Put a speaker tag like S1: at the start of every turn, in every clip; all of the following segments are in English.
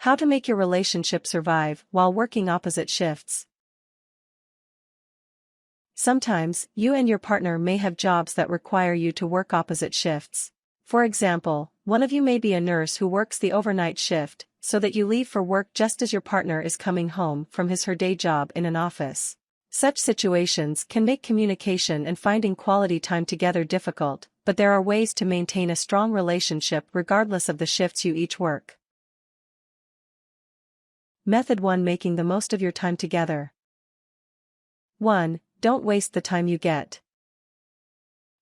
S1: How to make your relationship survive while working opposite shifts. Sometimes, you and your partner may have jobs that require you to work opposite shifts. For example, one of you may be a nurse who works the overnight shift, so that you leave for work just as your partner is coming home from his or her day job in an office. Such situations can make communication and finding quality time together difficult, but there are ways to maintain a strong relationship regardless of the shifts you each work. Method 1: Making the most of your time together. 1. Don't waste the time you get.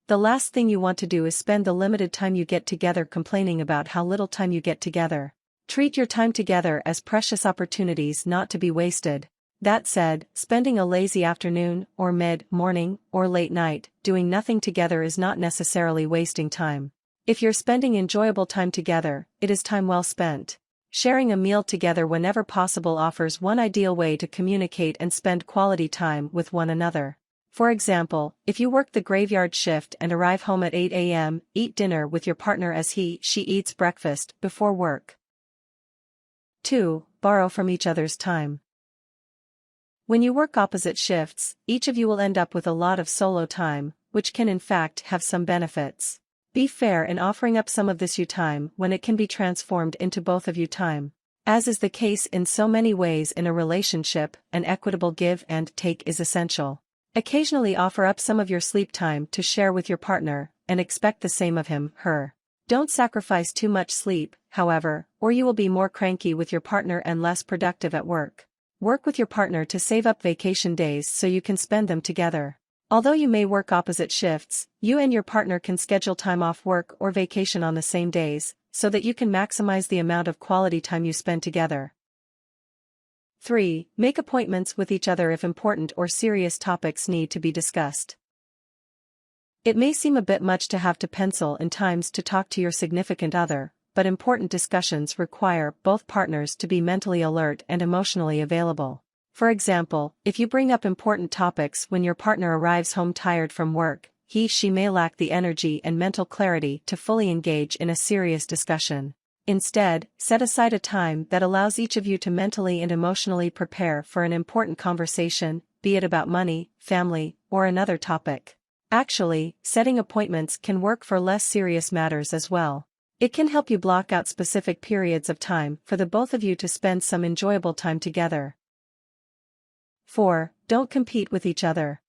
S1: The last thing you want to do is spend the limited time you get together complaining about how little time you get together. Treat your time together as precious opportunities not to be wasted. That said, spending a lazy afternoon, or mid-morning, or late night, doing nothing together is not necessarily wasting time. If you're spending enjoyable time together, it is time well spent. Sharing a meal together whenever possible offers one ideal way to communicate and spend quality time with one another. For example, if you work the graveyard shift and arrive home at 8 a.m., eat dinner with your partner as she eats breakfast before work. 2. Borrow from each other's time. When you work opposite shifts, each of you will end up with a lot of solo time, which can in fact have some benefits. Be fair in offering up some of this you time when it can be transformed into both of you time. As is the case in so many ways in a relationship, an equitable give and take is essential. Occasionally offer up some of your sleep time to share with your partner, and expect the same of him, her. Don't sacrifice too much sleep, however, or you will be more cranky with your partner and less productive at work. Work with your partner to save up vacation days so you can spend them together. Although you may work opposite shifts, you and your partner can schedule time off work or vacation on the same days, so that you can maximize the amount of quality time you spend together. 3. Make appointments with each other if important or serious topics need to be discussed. It may seem a bit much to have to pencil in times to talk to your significant other, but important discussions require both partners to be mentally alert and emotionally available. For example, if you bring up important topics when your partner arrives home tired from work, she may lack the energy and mental clarity to fully engage in a serious discussion. Instead, set aside a time that allows each of you to mentally and emotionally prepare for an important conversation, be it about money, family, or another topic. Actually, setting appointments can work for less serious matters as well. It can help you block out specific periods of time for the both of you to spend some enjoyable time together. 4. Don't compete with each other.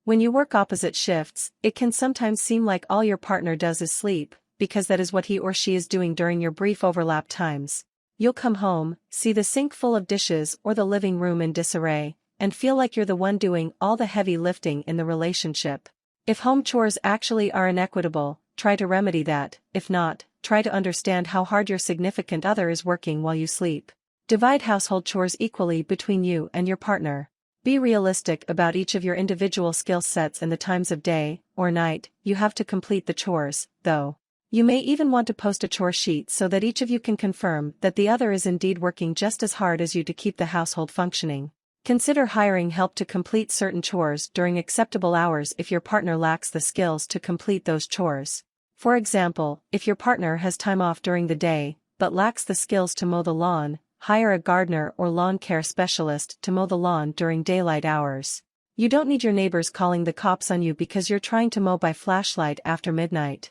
S1: When you work opposite shifts, it can sometimes seem like all your partner does is sleep, because that is what he or she is doing during your brief overlap times. You'll come home, see the sink full of dishes or the living room in disarray, and feel like you're the one doing all the heavy lifting in the relationship. If home chores actually are inequitable, try to remedy that. If not, try to understand how hard your significant other is working while you sleep. Divide household chores equally between you and your partner. Be realistic about each of your individual skill sets and the times of day or night you have to complete the chores, though. You may even want to post a chore sheet so that each of you can confirm that the other is indeed working just as hard as you to keep the household functioning. Consider hiring help to complete certain chores during acceptable hours if your partner lacks the skills to complete those chores. For example, if your partner has time off during the day, but lacks the skills to mow the lawn, hire a gardener or lawn care specialist to mow the lawn during daylight hours. You don't need your neighbors calling the cops on you because you're trying to mow by flashlight after midnight.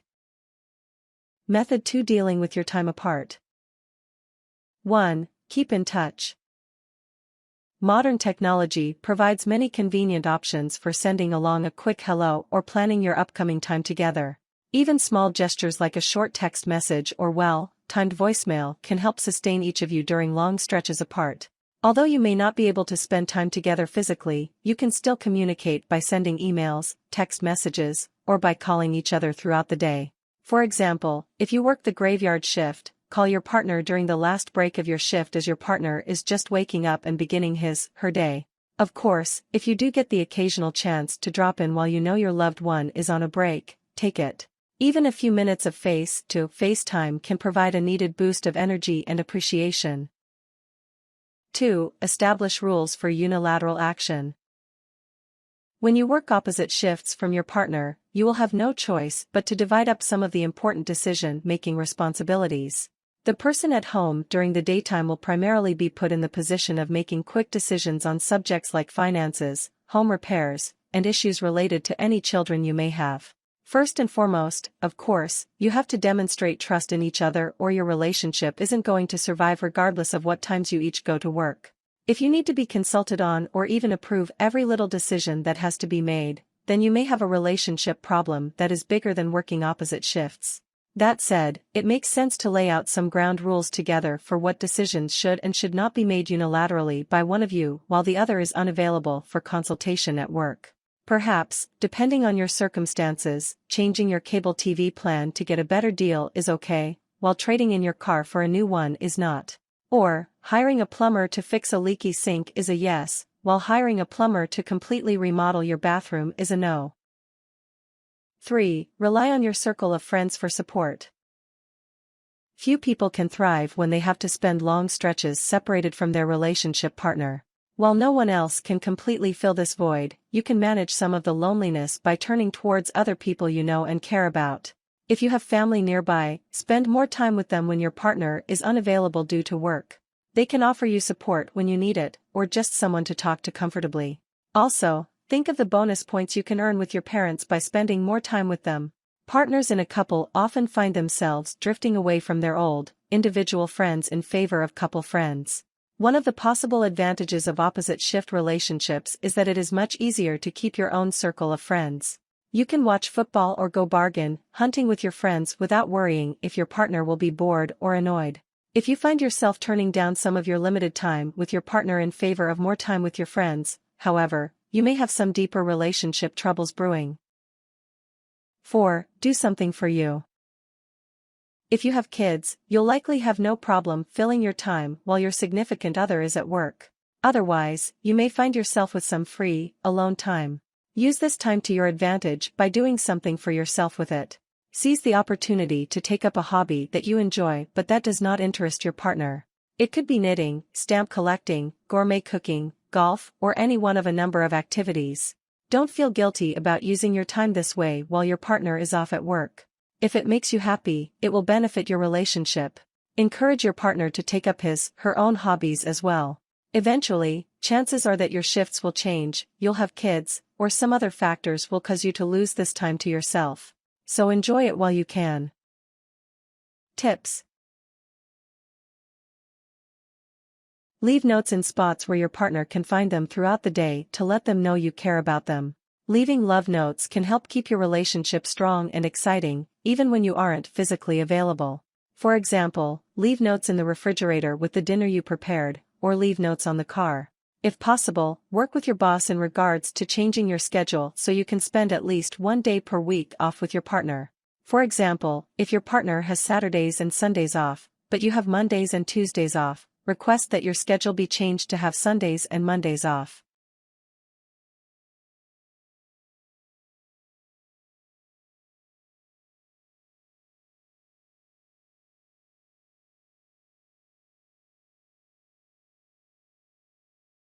S1: Method 2: Dealing with your time apart. 1. Keep in touch. Modern technology provides many convenient options for sending along a quick hello or planning your upcoming time together. Even small gestures like a short text message or well-timed voicemail can help sustain each of you during long stretches apart. Although you may not be able to spend time together physically, you can still communicate by sending emails, text messages, or by calling each other throughout the day. For example, if you work the graveyard shift, call your partner during the last break of your shift as your partner is just waking up and beginning his/her day. Of course, if you do get the occasional chance to drop in while you know your loved one is on a break, take it. Even a few minutes of face-to-face time can provide a needed boost of energy and appreciation. 2. Establish rules for unilateral action. When you work opposite shifts from your partner, you will have no choice but to divide up some of the important decision-making responsibilities. The person at home during the daytime will primarily be put in the position of making quick decisions on subjects like finances, home repairs, and issues related to any children you may have. First and foremost, of course, you have to demonstrate trust in each other or your relationship isn't going to survive regardless of what times you each go to work. If you need to be consulted on or even approve every little decision that has to be made, then you may have a relationship problem that is bigger than working opposite shifts. That said, it makes sense to lay out some ground rules together for what decisions should and should not be made unilaterally by one of you while the other is unavailable for consultation at work. Perhaps, depending on your circumstances, changing your cable TV plan to get a better deal is okay, while trading in your car for a new one is not. Or, hiring a plumber to fix a leaky sink is a yes, while hiring a plumber to completely remodel your bathroom is a no. 3. Rely on your circle of friends for support. Few people can thrive when they have to spend long stretches separated from their relationship partner. While no one else can completely fill this void, you can manage some of the loneliness by turning towards other people you know and care about. If you have family nearby, spend more time with them when your partner is unavailable due to work. They can offer you support when you need it, or just someone to talk to comfortably. Also, think of the bonus points you can earn with your parents by spending more time with them. Partners in a couple often find themselves drifting away from their old, individual friends in favor of couple friends. One of the possible advantages of opposite shift relationships is that it is much easier to keep your own circle of friends. You can watch football or go bargain hunting with your friends without worrying if your partner will be bored or annoyed. If you find yourself turning down some of your limited time with your partner in favor of more time with your friends, however, you may have some deeper relationship troubles brewing. 4. Do something for you. If you have kids, you'll likely have no problem filling your time while your significant other is at work. Otherwise, you may find yourself with some free, alone time. Use this time to your advantage by doing something for yourself with it. Seize the opportunity to take up a hobby that you enjoy but that does not interest your partner. It could be knitting, stamp collecting, gourmet cooking, golf, or any one of a number of activities. Don't feel guilty about using your time this way while your partner is off at work. If it makes you happy, it will benefit your relationship. Encourage your partner to take up her own hobbies as well. Eventually, chances are that your shifts will change, you'll have kids, or some other factors will cause you to lose this time to yourself. So enjoy it while you can. Tips. Leave notes in spots where your partner can find them throughout the day to let them know you care about them. Leaving love notes can help keep your relationship strong and exciting, even when you aren't physically available. For example, leave notes in the refrigerator with the dinner you prepared, or leave notes on the car. If possible, work with your boss in regards to changing your schedule so you can spend at least one day per week off with your partner. For example, if your partner has Saturdays and Sundays off, but you have Mondays and Tuesdays off, request that your schedule be changed to have Sundays and Mondays off.